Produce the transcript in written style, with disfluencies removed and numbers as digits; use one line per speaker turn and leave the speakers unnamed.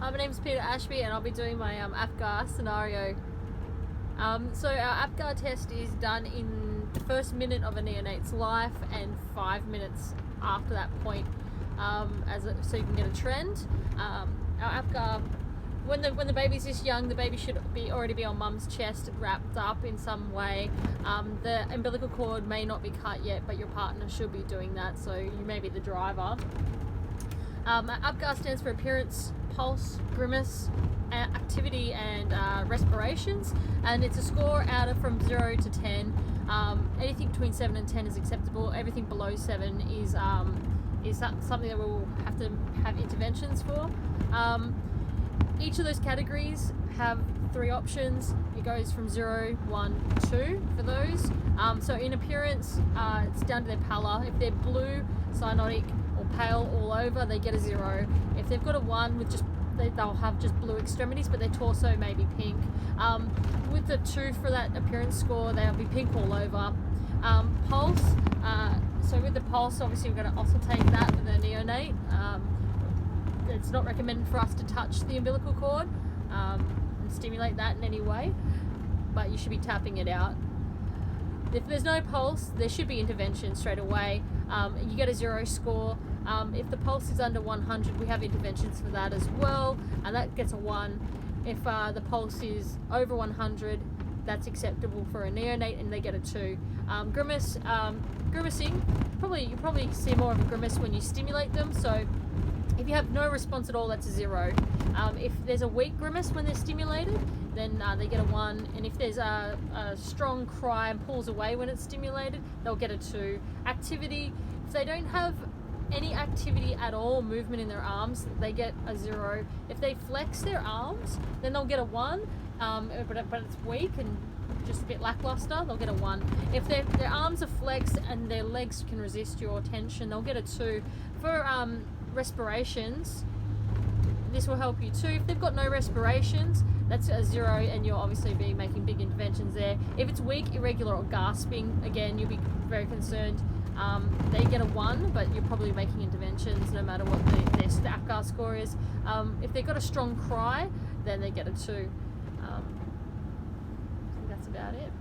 My name's Peter Ashby and I'll be doing my APGAR scenario. So our APGAR test is done in the first minute of a neonate's life and 5 minutes after that point, so you can get a trend. Our APGAR, when the baby's this young, the baby should already be on mum's chest, wrapped up in some way. The umbilical cord may not be cut yet, but your partner should be doing that, so you may be the driver. APGAR stands for appearance, pulse, grimace, activity and respirations, and it's a score out of from 0 to 10. Anything between 7 and 10 is acceptable. Everything below 7 is something that we'll have to have interventions for. Each of those categories have 3 options. It goes from 0, 1, 2 for those. So in appearance, it's down to their pallor. If they're blue, cyanotic, or pale all over, they get a 0. If they've got a 1 with they'll have just blue extremities, but their torso may be pink. With the 2 for that appearance score, they'll be pink all over. Pulse, so with the pulse, obviously we're going to also take that with a neonate. It's not recommended for us to touch the umbilical cord and stimulate that in any way, but you should be tapping it out. If there's no pulse, there should be intervention straight away. You get a 0 score. If the pulse is under 100, we have interventions for that as well, and that gets a 1. If the pulse is over 100, that's acceptable for a neonate, and they get a 2. Grimacing, you probably see more of a grimace when you stimulate them, so if you have no response at all, that's a 0. If there's a weak grimace when they're stimulated, then they get a 1, and if there's a strong cry and pulls away when it's stimulated, they'll get a 2. Activity, if they don't have any activity at all, movement in their arms, they get a 0. If they flex their arms, then they'll get a 1, but it's weak and just a bit lackluster, they'll get a 1. If their arms are flexed and their legs can resist your tension, they'll get a 2. For respirations, this will help you too. If they've got no respirations, that's a 0, and you'll obviously be making big interventions there. If it's weak, irregular, or gasping, again, you'll be very concerned. They get a 1, but you're probably making interventions no matter what their APGAR score is. If they've got a strong cry, then they get a 2. I think that's about it.